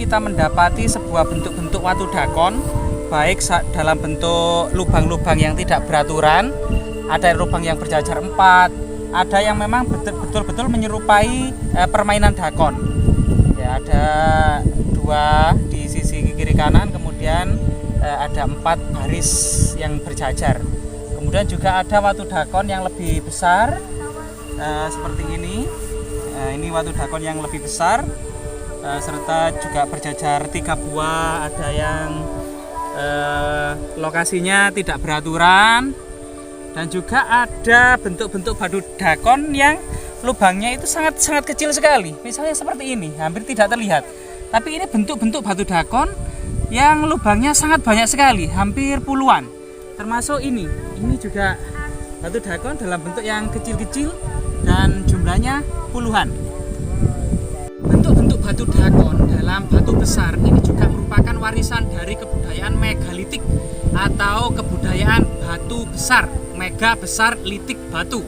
kita mendapati sebuah bentuk-bentuk watu dakon, baik dalam bentuk lubang-lubang yang tidak beraturan, ada lubang yang berjajar 4, ada yang memang betul-betul menyerupai permainan dakon. Ya, ada 2 di sisi kiri kanan, kemudian ada 4 baris yang berjajar. Kemudian juga ada watu dakon yang lebih besar, seperti ini. Ini watu dakon yang lebih besar, serta juga berjajar 3 buah. Ada yang lokasinya tidak beraturan, dan juga ada bentuk-bentuk batu dakon yang lubangnya itu sangat kecil sekali. Misalnya seperti ini, hampir tidak terlihat. Tapi ini bentuk-bentuk batu dakon yang lubangnya sangat banyak sekali, hampir puluhan. Termasuk ini juga batu dakon dalam bentuk yang kecil-kecil dan jumlahnya puluhan. Bentuk-bentuk batu dakon dalam batu besar ini juga merupakan warisan dari kebudayaan megalitik atau kebudayaan batu besar, mega besar litik batu.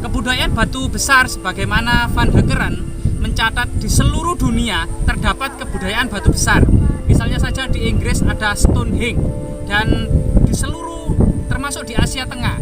Kebudayaan batu besar sebagaimana Van Heckeren mencatat di seluruh dunia terdapat kebudayaan batu besar. Misalnya saja di Inggris ada Stonehenge, dan di seluruh, termasuk di Asia Tengah,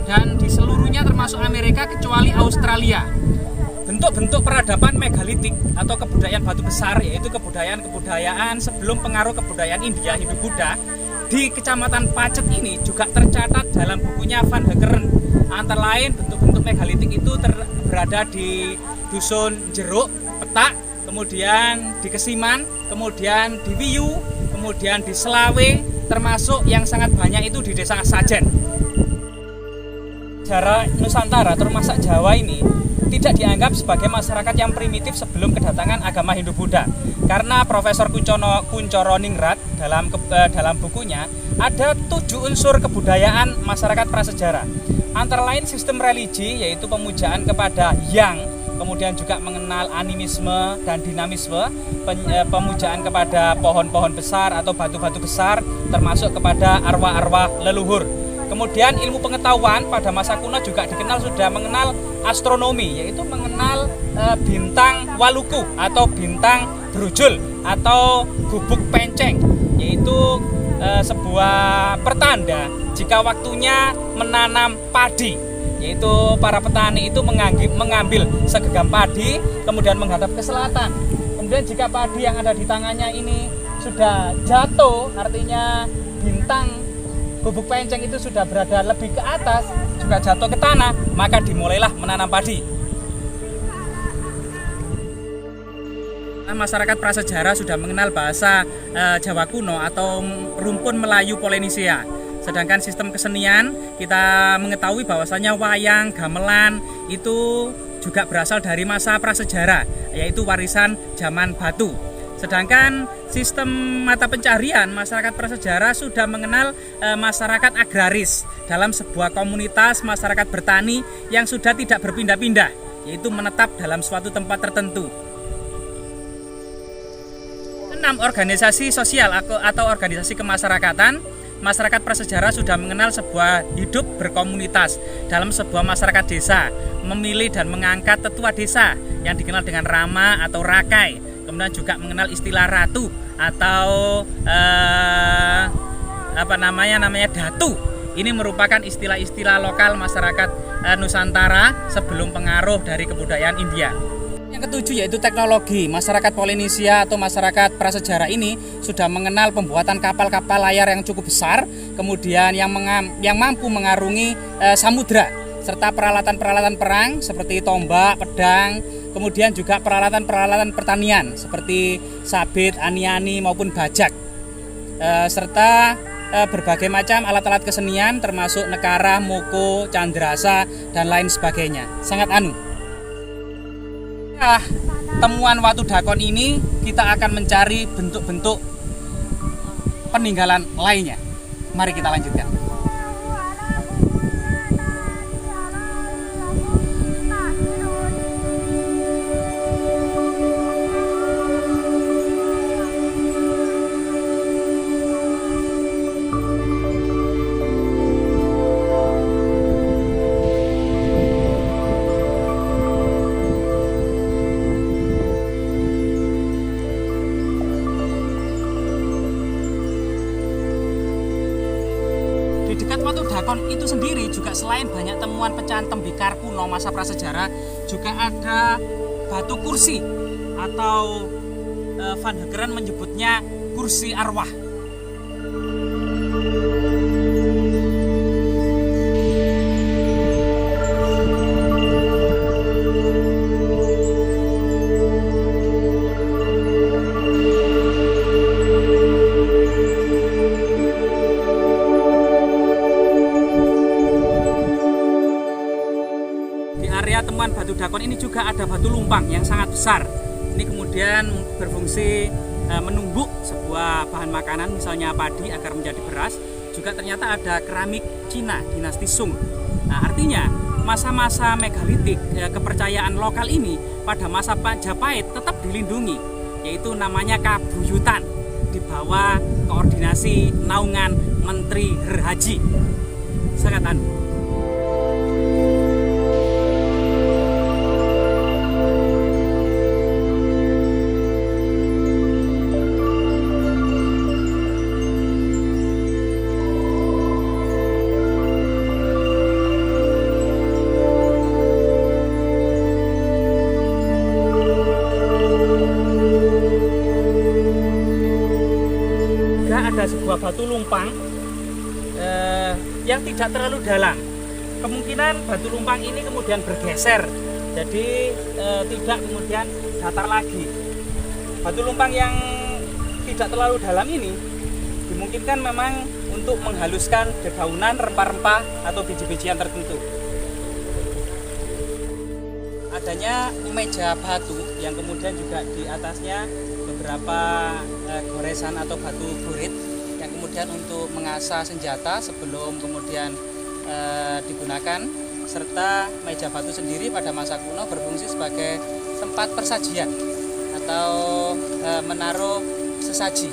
dan di seluruhnya termasuk Amerika kecuali Australia. Bentuk-bentuk peradaban megalitik atau kebudayaan batu besar, yaitu kebudayaan sebelum pengaruh kebudayaan India Hindu-Buddha di Kecamatan Pacet ini juga tercatat dalam bukunya Van Heckeren. Antara lain bentuk-bentuk megalitik itu berada di Dusun Jeruk, Petak, kemudian di Kesiman, kemudian di Wiyu, kemudian di Selawe, termasuk yang sangat banyak itu di Desa Sajen. Sejarah Nusantara termasuk Jawa ini tidak dianggap sebagai masyarakat yang primitif sebelum kedatangan agama Hindu-Buddha, karena Profesor Kuncoro Ningrat dalam bukunya ada 7 unsur kebudayaan masyarakat prasejarah. Antara lain sistem religi, yaitu pemujaan kepada Yang, kemudian juga mengenal animisme dan dinamisme, pemujaan kepada pohon-pohon besar atau batu-batu besar, termasuk kepada arwah-arwah leluhur. Kemudian ilmu pengetahuan pada masa kuno juga dikenal sudah mengenal astronomi, yaitu mengenal bintang Waluku atau bintang Brujul atau gubuk penceng, yaitu sebuah pertanda jika waktunya menanam padi, yaitu para petani itu mengambil segenggam padi kemudian menghadap ke selatan. Kemudian jika padi yang ada di tangannya ini sudah jatuh, artinya bintang gubuk penceng itu sudah berada lebih ke atas, juga jatuh ke tanah, maka dimulailah menanam padi. Masyarakat prasejarah sudah mengenal bahasa Jawa kuno atau rumpun Melayu Polynesia. Sedangkan sistem kesenian kita mengetahui bahwasanya wayang, gamelan itu juga berasal dari masa prasejarah, yaitu warisan zaman batu. Sedangkan sistem mata pencarian masyarakat prasejarah sudah mengenal masyarakat agraris dalam sebuah komunitas masyarakat bertani yang sudah tidak berpindah-pindah, yaitu menetap dalam suatu tempat tertentu. 6 organisasi sosial atau organisasi kemasyarakatan, masyarakat prasejarah sudah mengenal sebuah hidup berkomunitas dalam sebuah masyarakat desa, memilih dan mengangkat tetua desa yang dikenal dengan rama atau rakai. Kemudian juga mengenal istilah ratu atau namanya datu. Ini merupakan istilah-istilah lokal masyarakat Nusantara sebelum pengaruh dari kebudayaan India. Yang ketujuh yaitu teknologi. Masyarakat Polynesia atau masyarakat prasejarah ini sudah mengenal pembuatan kapal-kapal layar yang cukup besar, kemudian yang mampu mengarungi samudra, serta peralatan-peralatan perang seperti tombak, pedang, kemudian juga peralatan-peralatan pertanian seperti sabit, ani-ani maupun bajak, serta berbagai macam alat-alat kesenian termasuk nekara, moko, candrasa, dan lain sebagainya. Sangat temuan watu dakon ini kita akan mencari bentuk-bentuk peninggalan lainnya. Mari kita lanjutkan. Dakon itu sendiri juga selain banyak temuan pecahan tembikar kuno masa prasejarah, juga ada batu kursi atau Van Hekkeren menyebutnya kursi arwah. Temuan batu dakon ini juga ada batu lumpang yang sangat besar. Ini kemudian berfungsi menumbuk sebuah bahan makanan, misalnya padi agar menjadi beras. Juga ternyata ada keramik Cina dinasti Sung. Nah, artinya masa-masa megalitik kepercayaan lokal ini pada masa Majapahit tetap dilindungi, yaitu namanya kabuyutan di bawah koordinasi naungan Menteri Herhaji. Sangat ada sebuah batu lumpang yang tidak terlalu dalam. Kemungkinan batu lumpang ini kemudian bergeser, jadi tidak kemudian datar lagi. Batu lumpang yang tidak terlalu dalam ini dimungkinkan memang untuk menghaluskan dedaunan, rempah-rempah atau biji-bijian tertentu. Adanya meja batu yang kemudian juga di atasnya beberapa goresan atau batu burit yang kemudian untuk mengasah senjata sebelum kemudian digunakan, serta meja batu sendiri pada masa kuno berfungsi sebagai tempat persajian atau menaruh sesaji.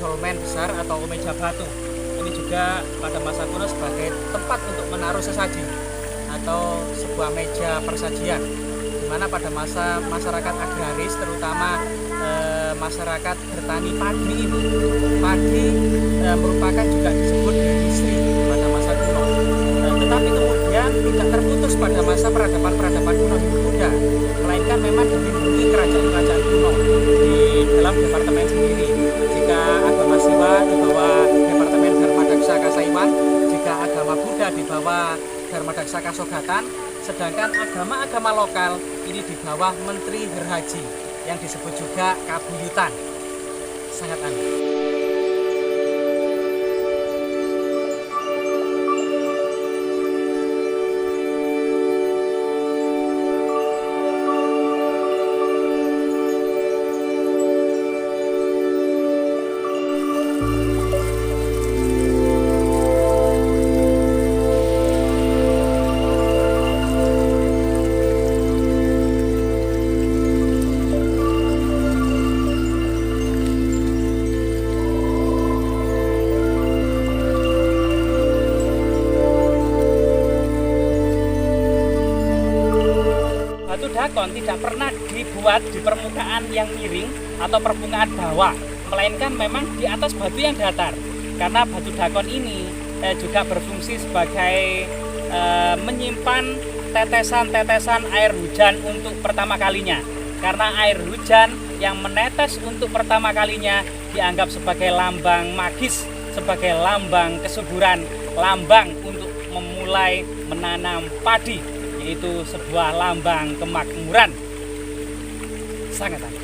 Dolmen besar atau meja batu ini juga pada masa kuno sebagai tempat untuk menaruh sesaji atau sebuah meja persajian, di mana pada masa masyarakat agraris, terutama masyarakat bertani padi ini, padi merupakan juga disebut industri pada masa kuno, tetapi kemudian tidak terputus pada masa peradaban kuno Hindu-Buddha, melainkan memang dilindungi kerajaan-kerajaan kuno di dalam departemen sendiri. Jika agama Siwa di bawah Departemen Dharmadaksa Kasaiwan, jika agama Buddha di bawah Dharmadaksa Kasogatan, sedangkan agama-agama lokal ini di bawah Menteri Herhaji yang disebut juga kabuyutan. Sangat aneh. Dakon tidak pernah dibuat di permukaan yang miring atau permukaan bawah, melainkan memang di atas batu yang datar. Karena batu dakon ini juga berfungsi sebagai menyimpan tetesan-tetesan air hujan untuk pertama kalinya. Karena air hujan yang menetes untuk pertama kalinya dianggap sebagai lambang magis, sebagai lambang kesuburan, lambang untuk memulai menanam padi, yaitu sebuah lambang kemakmuran. Sangat aneh.